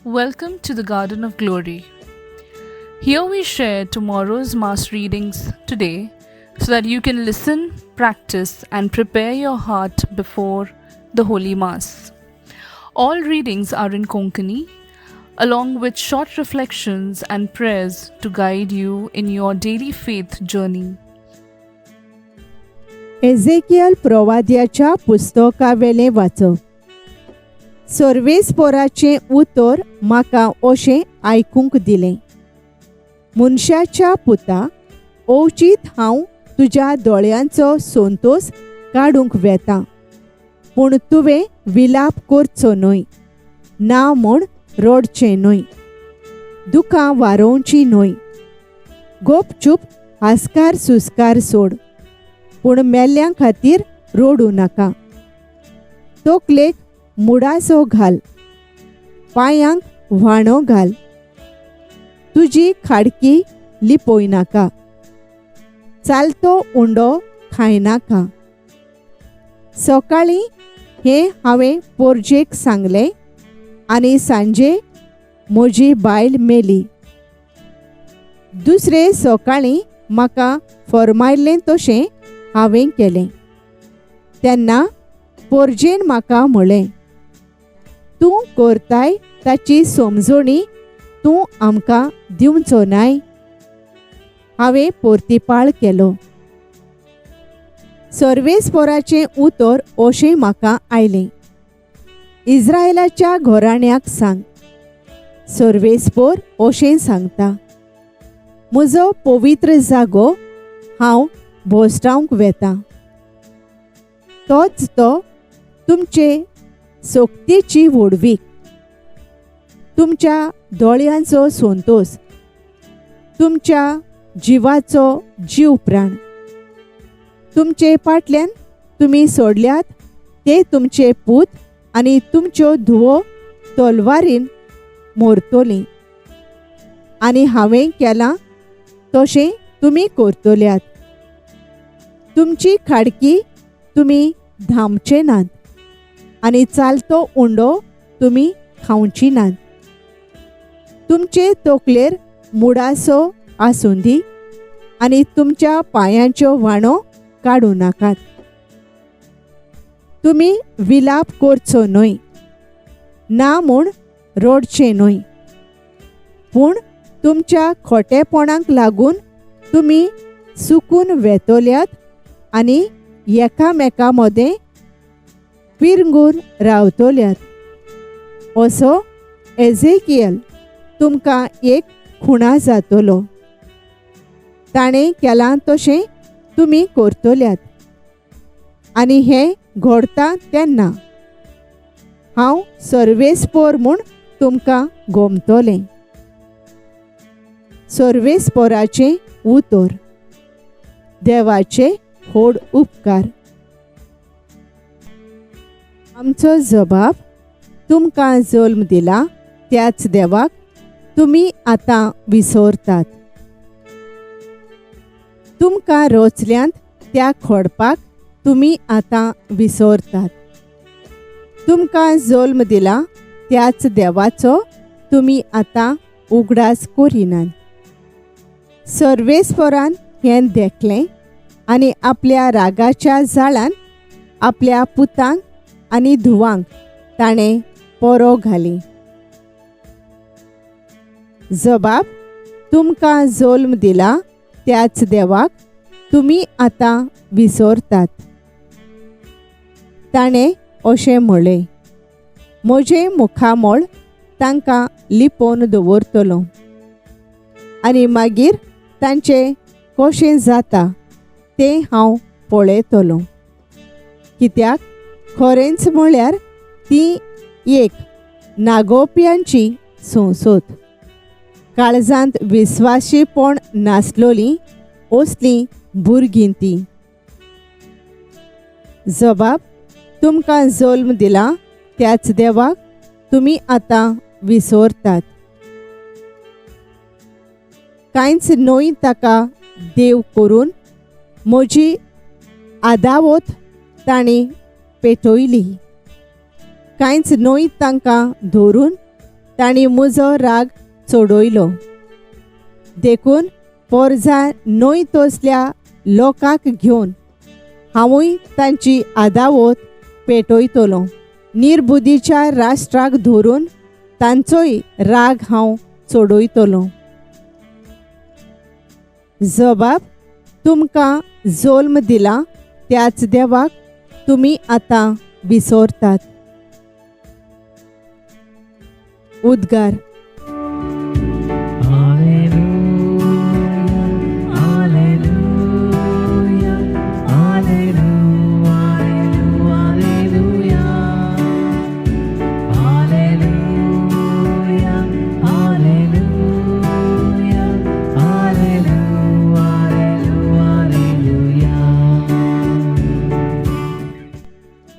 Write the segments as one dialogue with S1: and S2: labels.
S1: Welcome to the Garden of Glory. Here we share tomorrow's Mass readings today so that you can listen, practice, and prepare your heart before the Holy Mass. All readings are in Konkani, along with short reflections and prayers to guide you in your daily faith journey.
S2: एझेकियल प्रवाद्याच्या पुस्तकावेले वाचप. सर्वेस्पोराचें उतर म्हाका अशें आयकूंक दिलें. मनशाच्या पुता, ओवचीत हांव तुज्या दोळ्यांचो सोंतोस काडूंक वेतां, पूण तुवें विलाप करचो न्हय, ना म्हूण रडचें न्हय, दुखां वारोवचीं न्हय. गोपचूप हास्कार सुस्कार सोड, पूण मेल्ल्यां खातीर रडूं नाका. तोकलेक मुडासो घाल, पांयांक व्हाणो घाल, तुजी खाडकी लिपोय नाका, चालतो उंडो खायनाका. सकाळीं हें हांवें पोरजेक सांगलें आनी सांजे म्हजी बायल मेली. दुसरे सकाळीं म्हाका फरमायल्लें तशें हांवें केलें. तेन्ना पोरजेन म्हाका म्हळें, तूं करताय ताची समजणी तूं आमकां दिवचो नाय? हांवें परतिपाळ केलो. सर्वेस्पोराचें उतर अशें म्हाका आयलें. इस्रायेलाच्या घराण्यांक सांग. सर्वेस्पोर अशें सांगता, म्हजो पवित्र जागो हांव भोसडावंक वेतां. तोच तो तुमचे सोक्तेची व्हडवीक, तुमच्या दोळ्यांचो सोंतोस, तुमच्या जिवाचो जीव प्राण. तुमचे फाटल्यान तुमी सोडल्यात ते तुमचे पूत आनी तुमच्यो धुवो तलवारीन मोरतलीं, आनी हांवें केलां तशें तुमी करतल्यात. तुमची खाडकी तुमी धामचे नात, आनी चालतो उंडो तुमी खावची नात. तुमचे तोकलेर मुडासो आसूं दी, आनी तुमच्या पांयांच्यो व्हाणो काडूं नाकात. तुमी विलाप करचो न्हय, ना म्हूण रडचें न्हय, पूण तुमच्या खोटेपणांक लागून तुमी सुकून वेतल्यात आनी एकामेका मदें पिरंगून रावतल्यात. असो एझेकियल तुमकां एक खुणा जातलो. ताणें केलां तशें तुमी करतल्यात. आनी हें घडटा तेन्ना हांव सर्वेस्पोर म्हूण तुमकां गोमतलें. सर्वेस्पोराचें उतर. देवाचे व्हड उपकार. आमचो जबाब तुमकां जल्म दिला त्याच देवाक तुमी आतां विसरतात. तुमकां रचल्यांत त्या खोडपाक तुमी आतां विसरतात. तुमकां जल्म दिला त्याच देवाचो तुमी आतां उगडास करिनात. सर्वेस्पोरान हें देखलें आनी आपल्या रागाच्या जाळान आपल्या पुतांक आनी धुवांक ताणें परो घाली. जबाब तुमकां जल्म दिला त्याच देवाक तुमी आतां विसरतात. ताणें अशें म्हळें, म्हजें मुखामळ तांकां लिपोवन दवरतलो, आनी मागीर तांचें कशें जाता तें हांव पळयतलों. कित्याक खरेंच म्हळ्यार ती एक नागोप्यांची संसद, काळजांत विस्वाशीपण नासलोलीं असलीं भुरगीं तीं. जबाब तुमकां जल्म दिला त्याच देवाक तुमी आतां विसरतात. कांयच न्हय ताका देव करून म्हजी आदावत तांणी पेटयली. कांयच न्हय तांकां धरून तांणी म्हजो राग चोडयलो. देखून पोरजा न्हंय तोसल्या लोकांक घेवन हांवूय तांची आदावत पेटयतलो. निर्बुद्धीच्या राष्ट्राक धरून तांचोय राग हांव चोडयतलो. जबाब तुमकां जल्म दिला त्याच देवाक तुमी आतां विसरतात. उद्गार.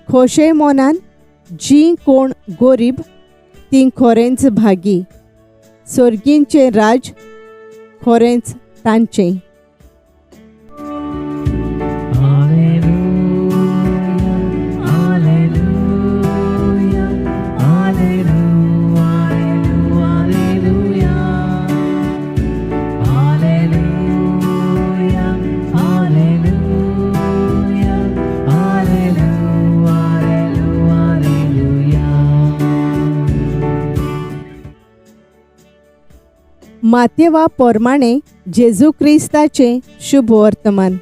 S2: खोशे मोनान जी कोण गोरीब ती खोरेंच भागी. सर्गींचे राज खोरेंच तांचें. मातेवा पोरमाणे जेजू क्रिस्ताचे शुभ वर्तमान.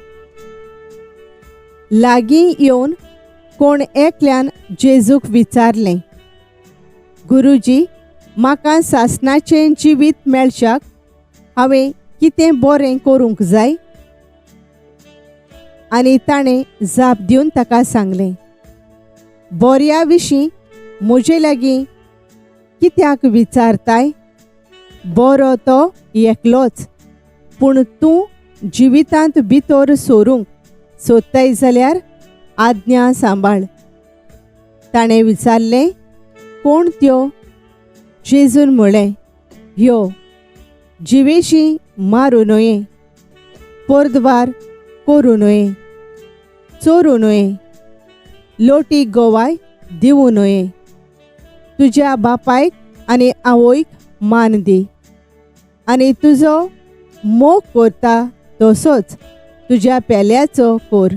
S2: लागीं येवन कोण एकल्यान जेजूक विचारलें, गुरुजी, म्हाका सासणाचें जिवीत मेळच्याक हांवें कितें बरें करूंक जाय? आनी ताणें जाप दिवन ताका सांगलें, बऱ्या विशीं म्हजे लागीं कित्याक विचारताय? बरो तो एकलोच, पूण तूं जिवितांत भितर सोरूंक सोदताय जाल्यार आज्ञा सांबाळ. ताणें विचारलें, कोण त्यो? जेजून म्हळें, ह्यो, जिवेशी मारूं नये, पर्दवार करूं नये, चोरूं नये, लोटी गोवाय दिवूं नये, तुज्या बापायक आनी आवयक मान दी, आनी तुजो मोग करता तसोच तुज्या पेल्याचो कर.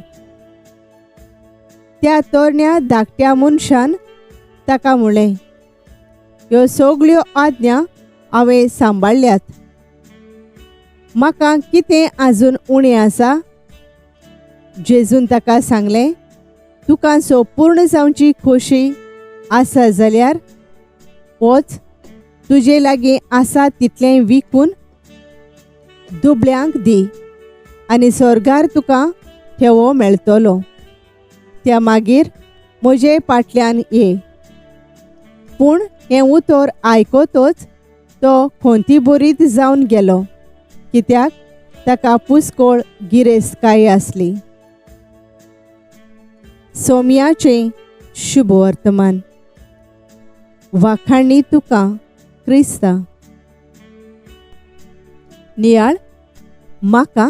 S2: त्या तरण्या धाकट्या मनशान ताका म्हळें, ह्यो सगळ्यो आज्ञा हांवें सांबाळल्यात. म्हाका कितें आजून उणें आसा? जेजून ताका सांगलें, तुका संपूर्ण जावची खोशी आसा जाल्यार वच, तुजे लागीं आसा तितलें विकून दुबळ्यांक दी, आनी स्वर्गार तुका ठेवो मेळटलो. त्या मागीर म्हजे फाटल्यान ये. पूण हें उतर आयकतच तो खोंतीभरीत जावन गेलो, कित्याक ताका पुस्कळ गिरेस्तकाय आसली. सोमयाचें शुभ वर्तमान. वाखाणणी तुका क्रिस्ता. नियाळ, म्हाका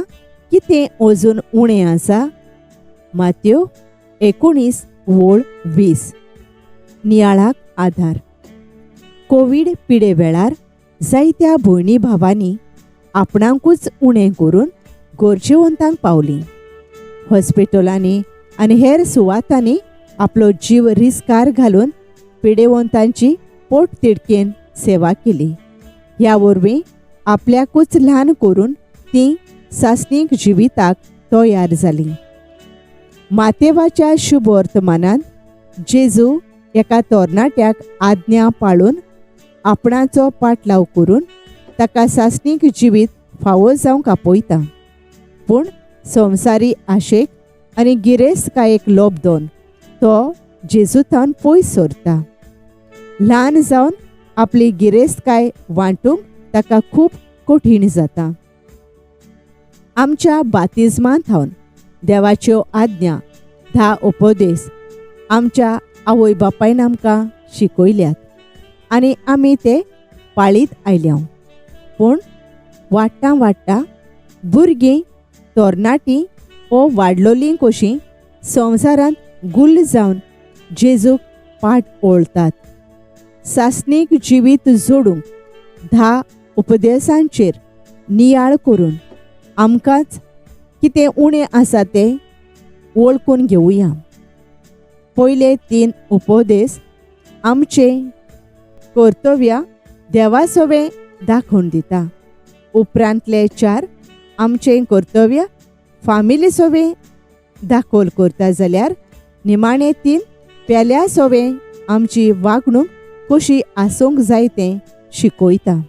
S2: कितें अजून उणें आसा? मात्यो 19:20. नियाळाक आधार. कोवीड पिडे वेळार जायत्या भयणी भावांनी आपणाकूच उणें करून गरजेवंतांक पावलीं. हॉस्पिटलांनी आनी हेर सुवातांनी आपलो जीव रिस्कार घालून पिडेवंतांची पोटतिडकेन सेवा केली. ह्या वरवीं आपल्याकूच ल्हान करून तीं सासणीक जिविताक तयार जालीं. मातेवाच्या शुभ वर्तमानांत जेजू एका तरणाट्याक आज्ञा पाळून आपणाचो पाटलाव करून ताका सासणीक जिवीत फावो जावंक आपयता. पूण संवसारी आशेक आनी गिरेस्तकायेक लोबदोन तो जेजूतान पयस सरता. ल्हान जावन आपली गिरेस्तकाय वांटूंक ताका खूब कठीण जाता. आमच्या बातिजमांत हावन देवाच्यो आज्ञा 10 उपदेश आमच्या आवय बापायन आमकां शिकयल्यात आनी आमी ते पाळीत आयल्या. पूण वाडटा वाडटा भुरगीं तरणाटीं वो वाडलोलीं कशीं संवसारांत गुल्ल जावन जेजूक पाट ओळतात. सासणीक जिवीत जोडूंक 10 उपदेशांचेर नियाळ करून आमकांच कितें उणें आसा तें वळखून घेवया. पयले 3 उपदेश आमचे कर्तव्य देवा सोवे दाखोवन दिता. उपरांतले 4 आमचें कर्तव्य फामिली सोवे दाखोल करता जाल्यार निमाणे 3 पेल्या सोवे आमची वागणूक कशी आसूंक जाय तें शिकयता.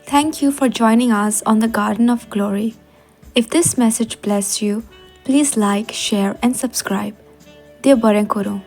S3: Thank you for joining us on the Garden of Glory. If this message blessed you, please like, share and subscribe. देव बरें करूं.